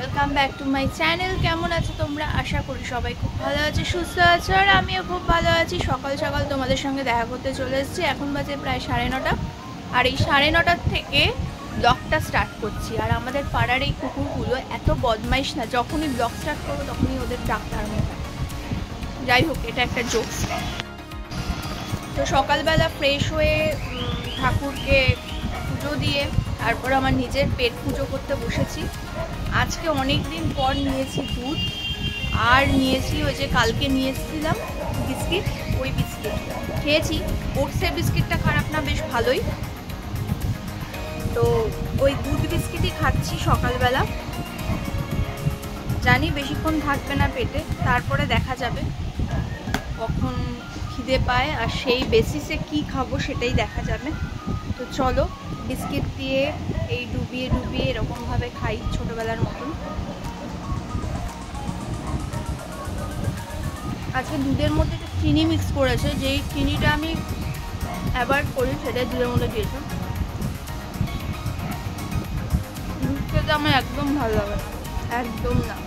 Welcome back to my channel. কেমন আছো তোমরা? আশা করি সবাই খুব ভালো আছে, সুস্থ আছো, আর আমিও খুব ভালো আছি। সকাল সকাল তোমাদের সঙ্গে দেখা করতে চলে এসেছি। এখন বাজে প্রায় 9:30, আর এই 9:30 থেকে ব্লগটা স্টার্ট করছি। আর আমাদের পাড়ার এই কুকুরগুলো এত বদমাইশ না, যখনই ব্লগ স্টার্ট করবো তখনই ওদের ডাক্তার আরম্ভ হয়। যাই হোক, এটা একটা জোক। তো সকালবেলা ফ্রেশ হয়ে ঠাকুরকে পুজো দিয়ে তারপর আমার নিজের পেট পুজো করতে বসেছি। আজকে অনেক দিন পর নিয়েছি দুধ, আর নিয়েছি ওই যে কালকে নিয়ে এসেছিলাম বিস্কিট, ওই বিস্কিট খেয়েছি। ওটসের বিস্কিটটা খারাপ না, বেশ ভালোই। তো ওই দুধ বিস্কিটই খাচ্ছি সকালবেলা। জানি বেশিক্ষণ থাকবে না পেটে, তারপরে দেখা যাবে কখন খিদে পায়, আর সেই বেসিসে কি খাবো সেটাই দেখা যাবে। তো চলো, বিস্কিট দিয়ে এই ডুবিয়ে ডুবিয়ে এরকমভাবে খাই ছোটোবেলার মতন। আজকে দুধের মধ্যে একটা চিনি মিক্স করেছে, যেই চিনিটা আমি অ্যাভয়েড করি সেটাই দুধের মধ্যে দিয়েছে। দুধ খেতে আমার একদম ভালো লাগে না, একদম না।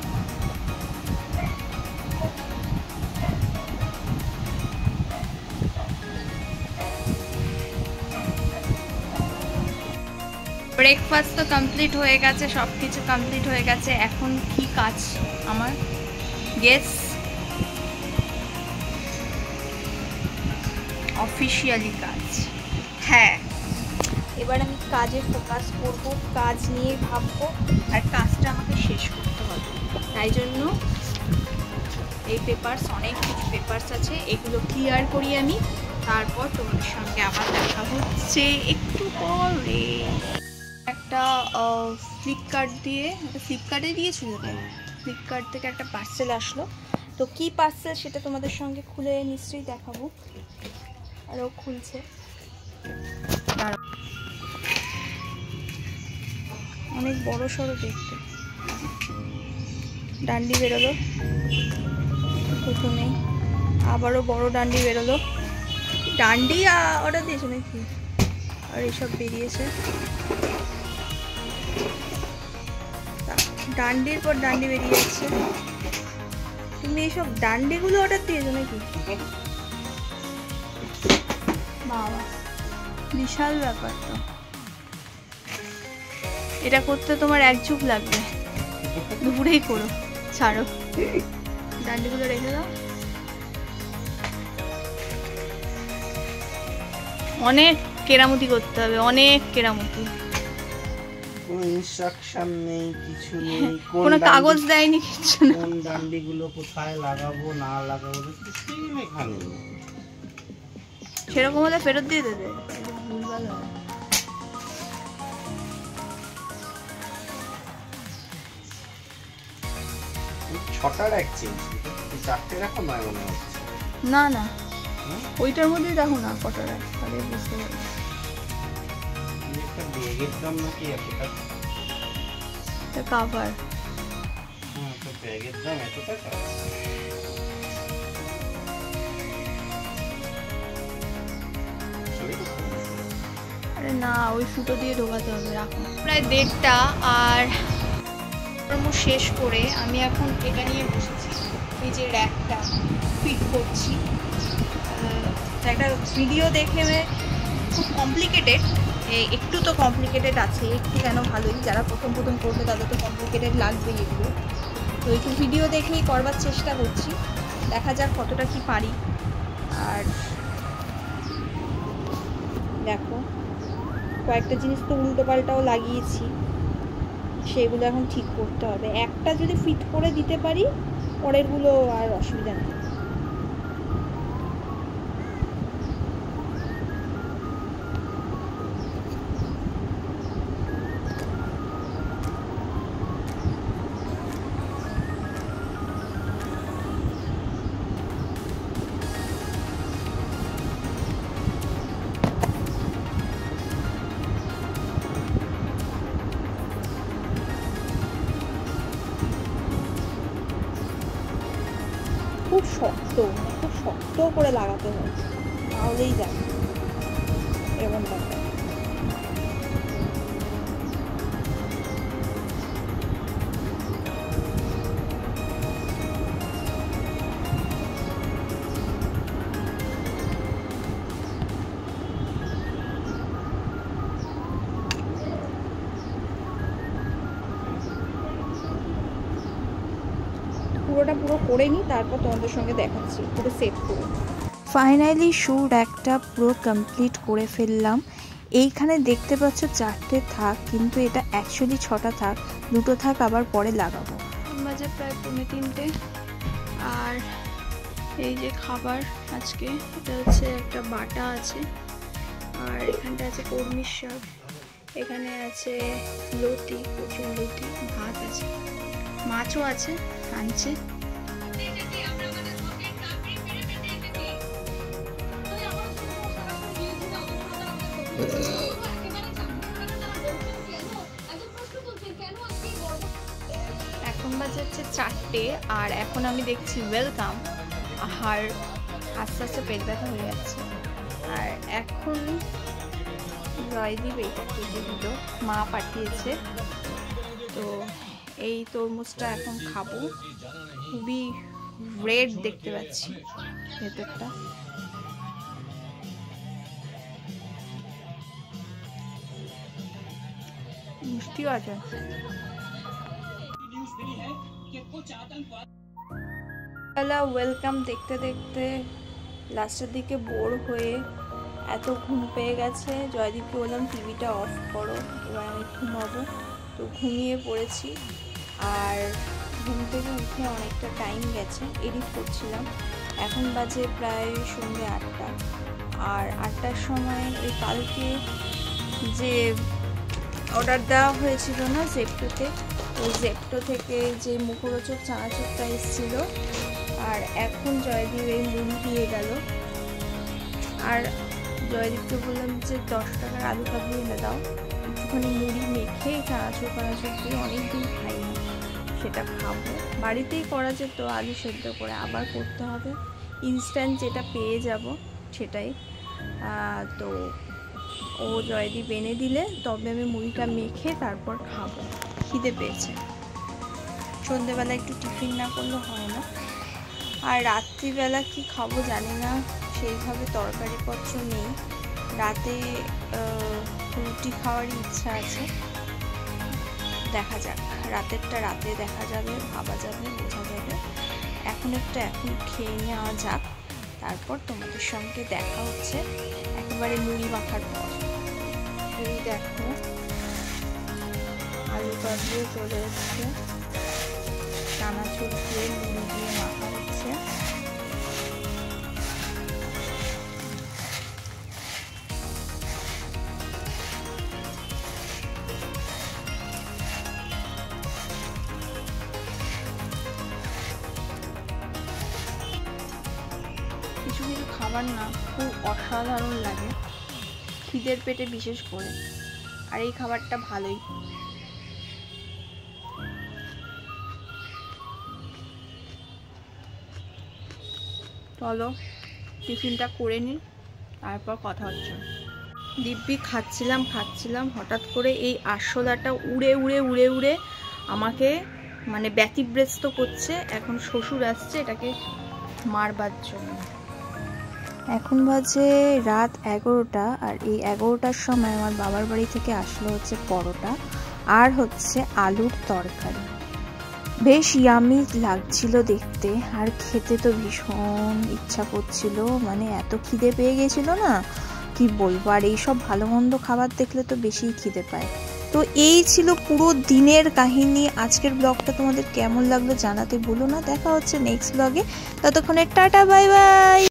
ব্রেকফাস্ট তো কমপ্লিট হয়ে গেছে, সব কিছু কমপ্লিট হয়ে গেছে। এখন কি কাজ আমার? গেস, অফিসিয়ালি কাজ। হ্যাঁ, এবার আমি কাজে ফোকাস করব, কাজ নিয়ে ভাববো, আর কাজটা আমাকে শেষ করতে হবে। তাই জন্য এই পেপারস, অনেক কিছু পেপারস আছে, এগুলো ক্লিয়ার করি আমি। তারপর তোমাদের সঙ্গে আবার দেখা হচ্ছে একটু পরে। একটা ফ্লিপকার্টে দিয়েছিল, ফ্লিপকার্ট থেকে একটা পার্সেল আসলো। তো কি পার্সেল সেটা তোমাদের সঙ্গে খুলে নিশ্চয়ই দেখাবো। আর ও খুলছে, অনেক বড় সড়ো দেখতে। ডান্ডি বেরোলো প্রথমেই, আবারও বড় ডান্ডি বেরোলো। ডান্ডি অর্ডার দিয়েছে নাকি? আর এইসব বেরিয়েছে, ডান্ডির পর ডান্ডি বেরিয়ে যাচ্ছে। তুমি এইসব ডান্ডিগুলো অর্ডার দিয়েছো নাকি? বাবা, বিশাল ব্যাপার তো। এটা করতে তোমার এক যুগ লাগবে, দুপুরেই করো। ছাড়ো, ডান্ডিগুলো রেখে দাও। অনেক কেরামতি করতে হবে, অনেক কেরামতি। কোনো ইনস্ট্রাকশন নেই, কিছু নেই, কোনো কাগজ দেয়নি, কিছু না। কোন ডান্ডিগুলো কোথায় লাগাবো না লাগাবো কিছুই এখানে নেই। সেরকম হলে ফেরত দিয়ে দেবে, ভুলভাল হয়। ছটার এক চেঞ্জ, চারটে রাখো নয় মনে হচ্ছে। না না, ওইটার মধ্যেই দেখো না কটা রাখ, তাহলে বুঝতে পারবে। একটা ব্যাগের দাম নাকি এতটা? এটা কাভার। হ্যাঁ, তো ব্যাগের দাম এত টাকা? আরে না, ওই ফুটো দিয়ে ঢোকাতে হবে। রাখো। প্রায় 1:30, আর কর্ম শেষ করে আমি এখন এটা নিয়ে বসেছি, এই যে র্যাকটা ফিট করছি। একটা ভিডিও দেখে খুব কমপ্লিকেটেড, একটু তো কমপ্লিকেটেড আছে, একটু কেন, ভালোই। যারা প্রথম করবে তাদের তো কমপ্লিকেটেড লাগবেই এগুলো। তো একটু ভিডিও দেখেই করবার চেষ্টা করছি, দেখা যাক কতটা কি পারি। আর দেখো, কয়েকটা জিনিস তো উল্টো পাল্টাও লাগিয়েছি, সেগুলো এখন ঠিক করতে হবে। একটা যদি ফিট করে দিতে পারি, পরেরগুলো আর অসুবিধা নেই। খুব শক্ত করে লাগাতে হয়, তাহলেই যায় এরকম ব্যাপার। পুরোটা করে নিই, তারপর তোমাদের সঙ্গে দেখাচ্ছি পুরো সেট করে। ফাইনালি শু র্যাকটা পুরো কমপ্লিট করে ফেললাম। এইখানে দেখতে পাচ্ছ 4টে থাক, কিন্তু এটা অ্যাকচুয়ালি 6টা থাক, 2টো থাক আবার পরে লাগাবো। বাজে প্রায় 2:45। আর এই যে খাবার আজকে, এটা হচ্ছে একটা বাটা আছে, আর এখানটা আছে কর্মীর শাক, এখানে আছে লতি, প্রচুর লতি, ভাত আছে, মাছও আছে আনছে। এখন বাজে হচ্ছে 4টে, আর এখন আমি দেখছি ওয়েলকাম। আর আস্তে আস্তে পেট ব্যথা হয়ে যাচ্ছে। আর এখন জয়দীপ এইটা কেটে দিল, মা পাঠিয়েছে। তো এই তরমুজটা এখন খাবো, খুবই রেড দেখতে পাচ্ছি ভেতরটা। মিষ্টিও আছে। ওয়েলকাম দেখতে দেখতে লাস্টের দিকে বোর হয়ে এত ঘুম পেয়ে গেছে। জয়দীপকে বললাম টিভিটা অফ করো, এবার আমি ঘুমাবো। তো ঘুমিয়ে পড়েছি। আর ঘুম থেকে উঠে অনেকটা টাইম গেছে, এডিট করছিলাম। এখন বাজে প্রায় সন্ধ্যে 8টা। আর 8টার সময় ওই কালকে যে অর্ডার দেওয়া হয়েছিল না জেপ্টোতে, ওই জেপ্টো থেকে যে মুখরোচক চানাচুরটা এসেছিল। আর এখন জয়দীপ এই মুড়ি দিয়ে গেল। আর জয়দীপকে বললাম যে 10 টাকার আলু কাবলি এনে দাও, একটুখানি মুড়ি মেখে চানাচুর দিয়ে অনেকদিন খাইনি, সেটা খাবো। বাড়িতেই করা যেত আলু সেদ্ধ করে, আবার করতে হবে। ইনস্ট্যান্ট যেটা পেয়ে যাব সেটাই। তো ও জয়দীপ এনে দিলে তবে আমি মুড়িটা মেখে তারপর খাবো, খিদে পেয়েছে। সন্ধেবেলা একটু টিফিন না করলে হয় না। আর রাত্রিবেলা কি খাবো জানি না, সেইভাবে তরকারিপত্র নেই। রাতে রুটি খাওয়ারই ইচ্ছা আছে, দেখা যাক। রাতেরটা রাতে দেখা যাবে, ভাবা যাবে, বোঝা যাবে। এখন খেয়ে নেওয়া যাক, তারপর তোমাদের সঙ্গে দেখা হচ্ছে একেবারে মুড়ি মাখার পর। এই দেখো আলু কাবলিও চলে এসছে, চানাচুর দিয়ে মুড়ি দিয়ে মাখা হচ্ছে। কিছু কিছু খাবার না খুব অসাধারণ লাগে, খিদের পেটে বিশেষ করে। আর এই খাবারটা ভালোই। চলো টিফিনটা করে নিই, তারপর কথা হচ্ছে। দিব্যি খাচ্ছিলাম হঠাৎ করে এই আরশোলাটা উড়ে উড়ে উড়ে উড়ে আমাকে মানে ব্যতিব্যস্ত করছে। এখন শ্বশুর আসছে এটাকে মারবার জন্য। এখন বাজে রাত 11টা। আর এই 11টার সময় আমার বাবার বাড়ি থেকে আসলো হচ্ছে পরোটা আর হচ্ছে আলুর তরকারি। বেশ ইয়ামি লাগছিল দেখতে, আর খেতে তো ভীষণ ইচ্ছা করছিল, মানে এত খিদে পেয়ে গেছিল না কি বলবো। আর এইসব ভালো মন্দ খাবার দেখলে তো বেশিই খিদে পায়। তো এই ছিল পুরো দিনের কাহিনী। আজকের ব্লগটা তোমাদের কেমন লাগলো জানাতে ভুলো না। দেখা হচ্ছে নেক্সট ব্লগে, ততক্ষণে টাটা বাই বাই।